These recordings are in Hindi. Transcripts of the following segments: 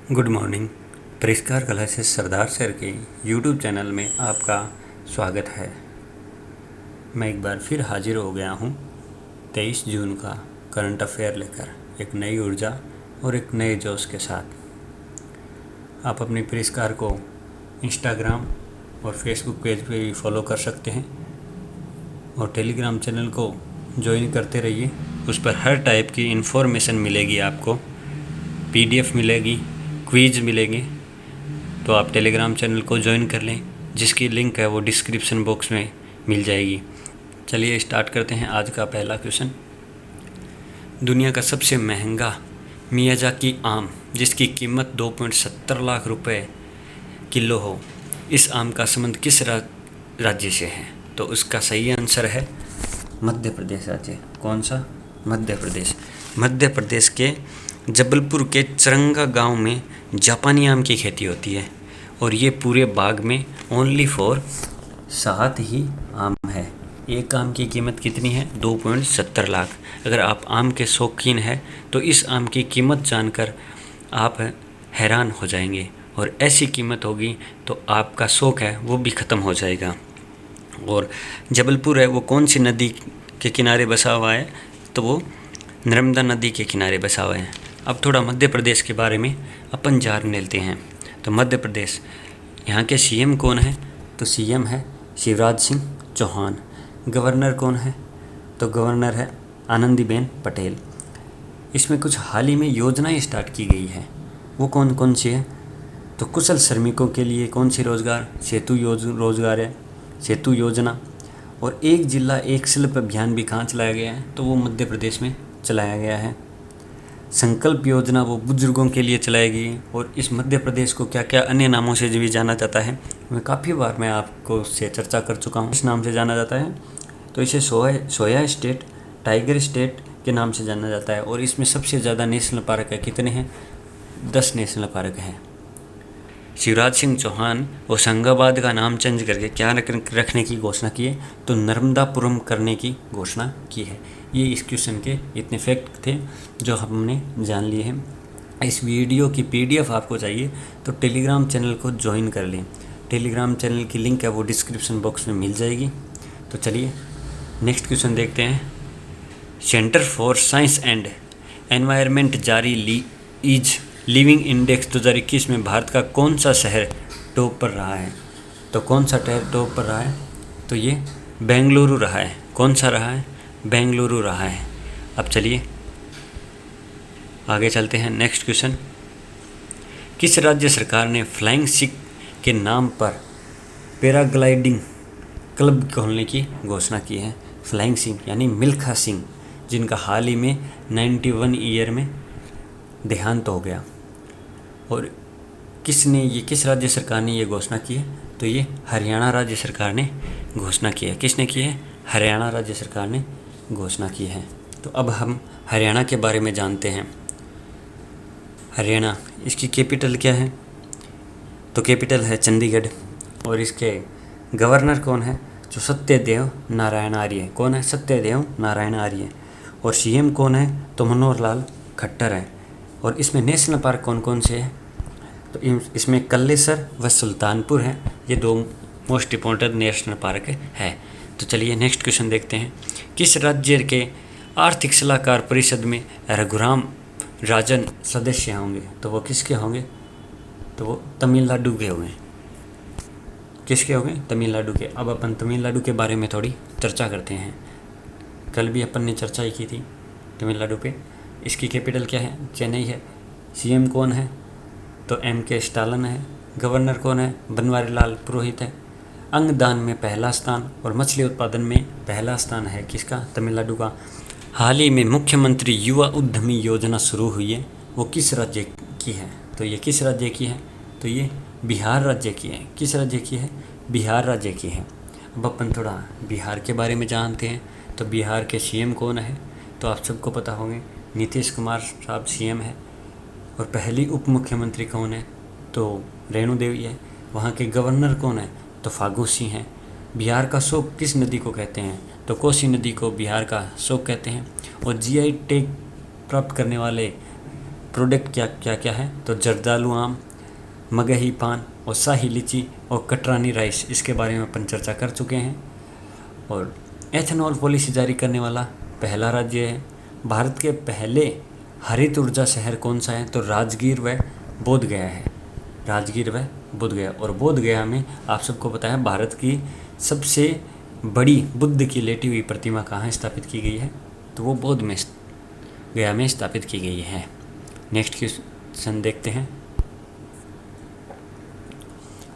Good morning. परिष्कार क्लासेस सरदार सर के यूट्यूब चैनल में आपका स्वागत है। मैं एक बार फिर हाजिर हो गया हूँ 23 जून का करंट अफेयर लेकर एक नई ऊर्जा और एक नए जोश के साथ। आप अपनी परिष्कार को इंस्टाग्राम और फेसबुक पेज पे भी फॉलो कर सकते हैं और टेलीग्राम चैनल को ज्वाइन करते रहिए। उस पर हर टाइप की इन्फॉर्मेशन मिलेगी, आपको पीडीएफ मिलेगी, क्विज मिलेंगे। तो आप टेलीग्राम चैनल को ज्वाइन कर लें, जिसकी लिंक है वो डिस्क्रिप्शन बॉक्स में मिल जाएगी। चलिए स्टार्ट करते हैं आज का पहला क्वेश्चन। दुनिया का सबसे महंगा मियाजाकी आम, जिसकी कीमत 2.70 लाख रुपए किलो हो, इस आम का संबंध किस राज्य से है? तो उसका सही आंसर है मध्य प्रदेश राज्य। कौन सा? मध्य प्रदेश। मध्य प्रदेश के जबलपुर के चरंगा गांव में जापानी आम की खेती होती है और ये पूरे बाग में ओनली फॉर 7 ही आम है। एक आम की कीमत कितनी है? 2.70 लाख। अगर आप आम के शौकीन हैं तो इस आम की कीमत जानकर आप हैरान हो जाएंगे, और ऐसी कीमत होगी तो आपका शौक है वो भी ख़त्म हो जाएगा। और जबलपुर है वो कौन सी नदी के किनारे बसा हुआ है? तो वो नर्मदा नदी के किनारे बसा हुआ है। अब थोड़ा मध्य प्रदेश के बारे में अपन जान लेते हैं। तो मध्य प्रदेश, यहाँ के सीएम कौन है? तो सीएम है शिवराज सिंह चौहान। गवर्नर कौन है? तो गवर्नर है आनंदीबेन पटेल। इसमें कुछ हाल ही में योजनाएं स्टार्ट की गई है, वो कौन कौन सी है? तो कुशल श्रमिकों के लिए कौन सी रोज़गार? रोज़गार है, सेतु योजना। और एक जिला एक शिल्प अभियान भी कहाँ चलाया गया है? तो वो मध्य प्रदेश में चलाया गया है। संकल्प योजना वो बुजुर्गों के लिए चलाई गई है। और इस मध्य प्रदेश को क्या क्या अन्य नामों से भी जाना जाता है, मैं काफ़ी बार मैं आपको से चर्चा कर चुका हूँ। इस नाम से जाना जाता है तो इसे सोया स्टेट, टाइगर स्टेट के नाम से जाना जाता है। और इसमें सबसे ज़्यादा नेशनल पार्क है। कितने हैं? 10 नेशनल पार्क हैं। शिवराज सिंह चौहान होशंगाबाद का नाम चेंज करके क्या रखने की घोषणा की है? तो नर्मदापुरम करने की घोषणा की है। ये इस क्वेश्चन के इतने फैक्ट थे जो हमने जान लिए हैं। इस वीडियो की पीडीएफ आपको चाहिए तो टेलीग्राम चैनल को ज्वाइन कर लें। टेलीग्राम चैनल की लिंक है वो डिस्क्रिप्शन बॉक्स में मिल जाएगी। तो चलिए नेक्स्ट क्वेश्चन देखते हैं। Centre for science and environment जारी ईज लिविंग इंडेक्स 2021 में भारत का कौन सा शहर टॉप पर रहा है? तो कौन सा शहर टॉप पर रहा है? तो ये बेंगलुरु रहा है। कौन सा रहा है? बेंगलुरु रहा है। अब चलिए आगे चलते हैं। Next question. किस राज्य सरकार ने फ्लाइंग सिख के नाम पर पैराग्लाइडिंग क्लब खोलने की घोषणा की है? फ्लाइंग सिख यानी मिल्खा सिंह, जिनका हाल ही में 91 ईयर में देहांत हो गया। और किस राज्य सरकार ने ये घोषणा की है? तो ये हरियाणा राज्य सरकार ने घोषणा की है। किसने की है? हरियाणा राज्य सरकार ने घोषणा की है। तो अब हम हरियाणा के बारे में जानते हैं। हरियाणा, इसकी कैपिटल क्या है? तो कैपिटल है चंडीगढ़। और इसके गवर्नर कौन है? जो सत्यदेव नारायण आर्य। कौन है? सत्यदेव नारायण आर्य। और सीएम कौन है? तो मनोहर लाल खट्टर है। और इसमें नेशनल पार्क कौन कौन से हैं? तो इसमें कल्लेसर व सुल्तानपुर है। ये 2 मोस्ट इम्पोर्टेंट नेशनल पार्क है। तो चलिए नेक्स्ट क्वेश्चन देखते हैं। किस राज्य के आर्थिक सलाहकार परिषद में रघुराम राजन सदस्य होंगे? तो वो किसके होंगे? तो वो तमिलनाडु के होंगे। किसके होंगे? तमिलनाडु के। अब अपन तमिलनाडु के बारे में थोड़ी चर्चा करते हैं। कल भी अपन ने चर्चा ही की थी तमिलनाडु पे। इसकी कैपिटल क्या है? चेन्नई है। सीएम कौन है? तो MK स्टालिन है। गवर्नर कौन है? बनवारी लाल पुरोहित है। अंगदान में पहला स्थान और मछली उत्पादन में पहला स्थान है किसका? तमिलनाडु का। हाल ही में मुख्यमंत्री युवा उद्यमी योजना शुरू हुई है, वो किस राज्य की है? तो ये किस राज्य की है? तो ये बिहार राज्य की है। किस राज्य की है? बिहार राज्य की है। अब अपन थोड़ा बिहार के बारे में जानते हैं। तो बिहार के सीएम कौन है? तो आप सबको पता होंगे, नीतीश कुमार साहब सीएम है। और पहली उप मुख्यमंत्री कौन है? तो रेणु देवी है। वहाँ के गवर्नर कौन है? तो फागू सिंह हैं। बिहार का शोक किस नदी को कहते हैं? तो कोसी नदी को बिहार का शोक कहते हैं। और जीआई टैग प्राप्त करने वाले प्रोडक्ट क्या क्या क्या है, तो जर्दालू आम, मगही पान और शाही लीची और कटरानी राइस, इसके बारे में अपन चर्चा कर चुके हैं। और एथेनॉल पॉलिसी जारी करने वाला पहला राज्य है। भारत के पहले हरित ऊर्जा शहर कौन सा है, तो राजगीर व बोध गया है। राजगीर व बोध गया। और बोध गया में आप सबको पता है भारत की सबसे बड़ी बुद्ध की लेटी हुई प्रतिमा कहाँ स्थापित की गई है, तो वो बोध में गया में स्थापित की गई है। नेक्स्ट क्वेश्चन देखते हैं।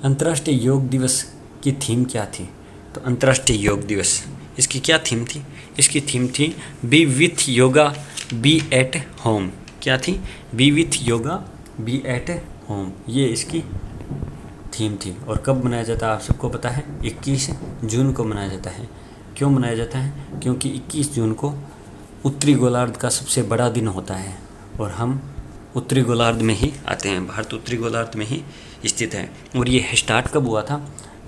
अंतर्राष्ट्रीय योग दिवस की थीम क्या थी, तो अंतर्राष्ट्रीय योग दिवस इसकी क्या थीम थी, इसकी थीम थी be with yoga be at home. क्या थी, be with yoga be at home, ये इसकी थीम थी। और कब मनाया जाता है आप सबको पता है, 21 जून को मनाया जाता है। क्यों मनाया जाता है, क्योंकि 21 जून को उत्तरी गोलार्ध का सबसे बड़ा दिन होता है और हम उत्तरी गोलार्ध में ही आते हैं, भारत उत्तरी गोलार्ध में ही स्थित है। और ये स्टार्ट कब हुआ था,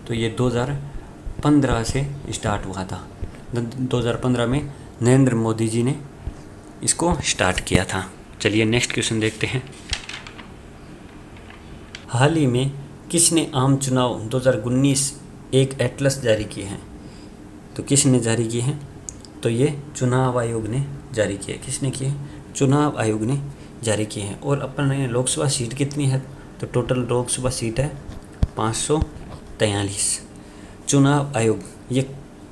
तो ये 2015 से स्टार्ट हुआ था। 2015 में नरेंद्र मोदी जी ने इसको स्टार्ट किया था। चलिए नेक्स्ट क्वेश्चन देखते हैं। हाल ही में किसने आम चुनाव 2019 एक एटलस जारी किए हैं, तो किसने जारी किए हैं, तो ये चुनाव आयोग ने जारी किए। किसने किए, चुनाव आयोग ने जारी किए हैं। और अपने लोकसभा सीट कितनी है, तो टोटल लोकसभा सीट है 543। चुनाव आयोग ये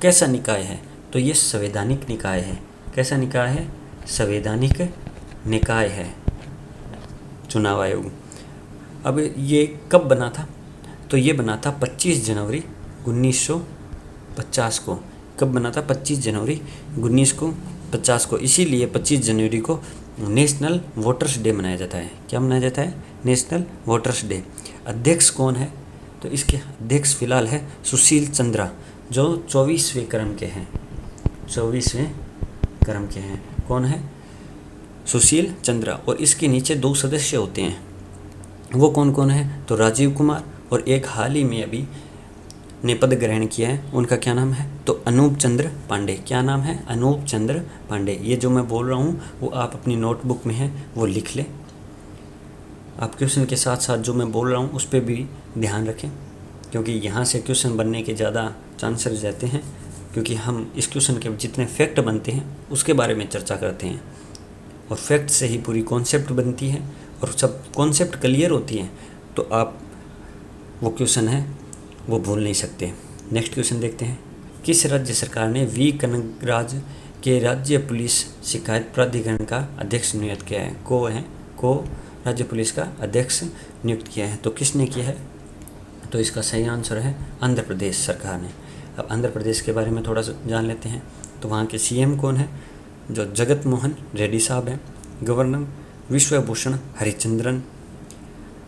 कैसा निकाय है, तो ये संवैधानिक निकाय है। कैसा निकाय है, संवैधानिक निकाय है चुनाव आयोग। अब ये कब बना था, तो ये बना था 25 जनवरी 1950 को। कब बना था, 25 जनवरी 1950 को। इसीलिए 25 जनवरी को नेशनल वोटर्स डे मनाया जाता है। क्या मनाया जाता है, नेशनल वोटर्स डे। अध्यक्ष कौन है, तो इसके अध्यक्ष फिलहाल है सुशील चंद्रा, जो 24वें क्रम के हैं। 24वें क्रम के हैं। कौन है, सुशील चंद्रा। और इसके नीचे 2 सदस्य होते हैं, वो कौन कौन है, तो राजीव कुमार और एक हाल ही में अभी ने पद ग्रहण किया है, उनका क्या नाम है, तो अनूप चंद्र पांडे। क्या नाम है, अनूप चंद्र पांडे। ये जो मैं बोल रहा हूँ वो आप अपनी नोटबुक में है वो लिख लें। आप क्वेश्चन के साथ साथ जो मैं बोल रहा हूँ उस पर भी ध्यान रखें, क्योंकि यहाँ से क्वेश्चन बनने के ज़्यादा चांसेस रहते हैं, क्योंकि हम इस क्वेश्चन के जितने फैक्ट बनते हैं उसके बारे में चर्चा करते हैं। और फैक्ट से ही पूरी कॉन्सेप्ट बनती है, और सब कॉन्सेप्ट क्लियर होती है तो आप वो क्वेश्चन है वो भूल नहीं सकते। नेक्स्ट क्वेश्चन देखते हैं। किस राज्य सरकार ने वी कनगराज के राज्य पुलिस शिकायत प्राधिकरण का अध्यक्ष नियुक्त किया है, को राज्य पुलिस का अध्यक्ष नियुक्त किया है, तो किसने किया है, तो इसका सही आंसर है आंध्र प्रदेश सरकार ने। अब आंध्र प्रदेश के बारे में थोड़ा सा जान लेते हैं। तो वहाँ के सीएम कौन है, जो जगत मोहन रेड्डी साहब हैं। गवर्नर विश्वभूषण हरिचंद्रन।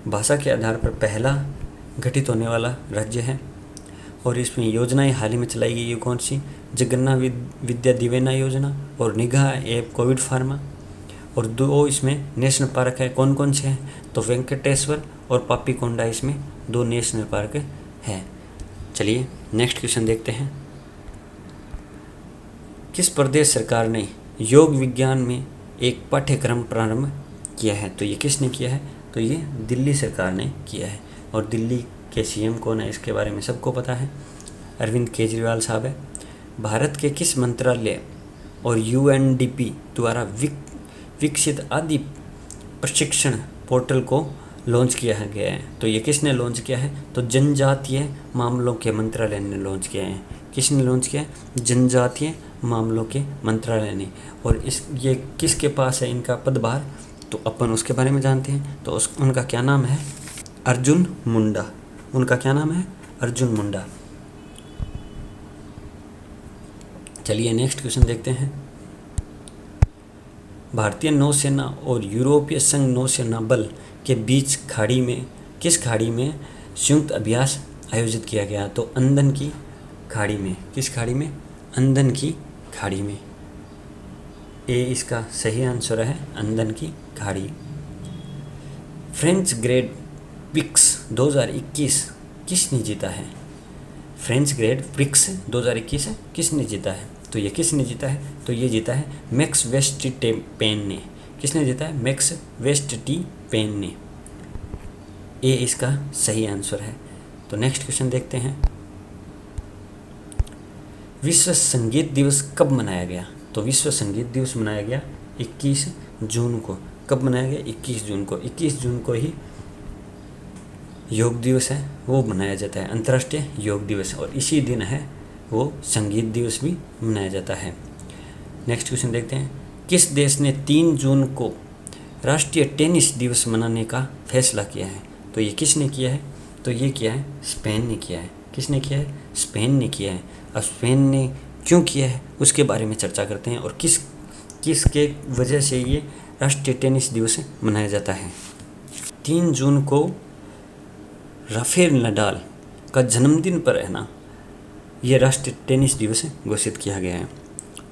भाषा के आधार पर पहला गठित होने वाला राज्य है। और इसमें योजनाएं हाल ही में चलाई गई है कौन सी, जगन्नाथ विद्या दिवेना योजना और निगाह ऐप कोविड फार्मा। और 2 इसमें नेशनल पार्क है, कौन कौन से हैं, तो वेंकटेश्वर और पापीकोंडा, इसमें 2 नेशनल पार्क हैं। चलिए नेक्स्ट क्वेश्चन देखते हैं। किस प्रदेश सरकार ने योग विज्ञान में एक पाठ्यक्रम प्रारंभ किया है, तो ये किसने किया है, तो ये दिल्ली सरकार ने किया है। और दिल्ली के सीएम कौन है, इसके बारे में सबको पता है, अरविंद केजरीवाल साहब है। भारत के किस मंत्रालय और यूएनडीपी द्वारा विकसित आदि प्रशिक्षण पोर्टल को लॉन्च किया गया है, तो ये किसने लॉन्च किया है, तो जनजातीय मामलों के मंत्रालय ने लॉन्च किया है। किसने लॉन्च किया है, जनजातीय मामलों के मंत्रालय ने। और ये किसके पास है इनका पदभार, तो अपन उसके बारे में जानते हैं। तो उनका क्या नाम है, अर्जुन मुंडा। उनका क्या नाम है, अर्जुन मुंडा। चलिए नेक्स्ट क्वेश्चन देखते हैं। भारतीय नौसेना और यूरोपीय संघ नौसेना बल के बीच किस खाड़ी में संयुक्त अभ्यास आयोजित किया गया, तो अंदन की खाड़ी में। किस खाड़ी में, अंदन की खाड़ी में। ए इसका सही आंसर है, अंदन की खाड़ी। फ्रेंच ग्रेड प्रिक्स 2021 किसने जीता है, फ्रेंच ग्रेड प्रिक्स 2021 किसने जीता है, तो ये किसने जीता है, तो ये जीता है मैक्स वेस्टस्टेपेन ने। किसने जीता है? मैक्स वेस्ट टी पेन ने। ए इसका सही आंसर है। तो नेक्स्ट क्वेश्चन देखते हैं। विश्व संगीत दिवस कब मनाया गया? तो विश्व संगीत दिवस मनाया गया 21 जून को। कब मनाया गया? 21 जून को। 21 जून को ही योग दिवस है वो मनाया जाता है, अंतर्राष्ट्रीय योग दिवस, और इसी दिन है वो संगीत दिवस भी मनाया जाता है। नेक्स्ट क्वेश्चन देखते हैं। किस देश ने 3 जून को राष्ट्रीय टेनिस दिवस मनाने का फैसला किया है? तो ये किसने किया है? तो ये किया है स्पेन ने किया है। किसने किया है? स्पेन ने किया है। अब स्पेन ने क्यों किया है उसके बारे में चर्चा करते हैं, और किसके वजह से ये राष्ट्रीय टेनिस दिवस मनाया जाता है। 3 जून को राफेल नडाल का जन्मदिन पर है ना, ये राष्ट्रीय टेनिस दिवस घोषित किया गया है।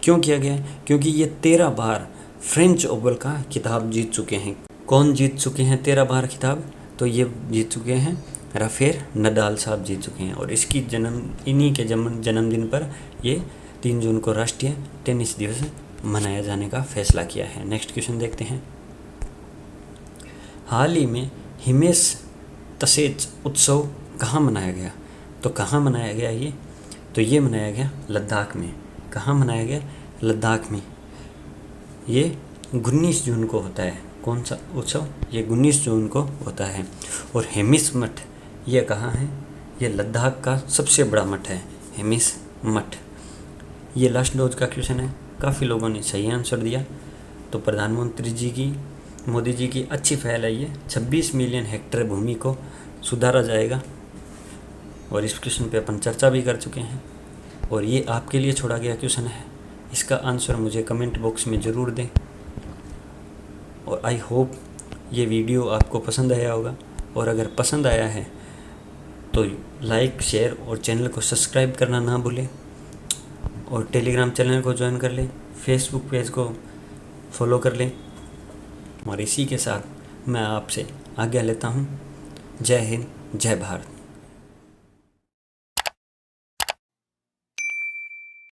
क्यों किया गया है? क्योंकि ये 13 बार फ्रेंच ओवल का खिताब जीत चुके हैं। कौन जीत चुके हैं 13 बार खिताब? तो ये जीत चुके हैं राफेल नडाल साहब जीत चुके हैं, और इन्हीं के जन्मदिन पर ये 3 जून को राष्ट्रीय टेनिस दिवस मनाया जाने का फैसला किया है। नेक्स्ट क्वेश्चन देखते हैं। हाल ही में हिमेश तसेज उत्सव कहाँ मनाया गया? तो कहाँ मनाया गया ये? तो ये मनाया गया लद्दाख में। कहाँ मनाया गया? लद्दाख में। ये 19 जून को होता है। कौन सा उत्सव? ये 19 जून को होता है। और हेमिस मठ ये कहाँ है? ये लद्दाख का सबसे बड़ा मठ है, हेमिस मठ। ये लास्ट डोज का क्वेश्चन है। काफ़ी लोगों ने सही आंसर दिया। तो प्रधानमंत्री जी की, मोदी जी की अच्छी पहल है ये। 26 मिलियन हेक्टेयर भूमि को सुधारा जाएगा, और इस क्वेश्चन पे अपन चर्चा भी कर चुके हैं, और ये आपके लिए छोड़ा गया क्वेश्चन है। इसका आंसर मुझे कमेंट बॉक्स में ज़रूर दें, और आई होप ये वीडियो आपको पसंद आया होगा, और अगर पसंद आया है तो लाइक, शेयर और चैनल को सब्सक्राइब करना ना भूलें, और टेलीग्राम चैनल को ज्वाइन कर लें, फेसबुक पेज को फॉलो कर लें। और इसी के साथ मैं आपसे आज्ञा लेता हूँ। जय हिंद, जय भारत।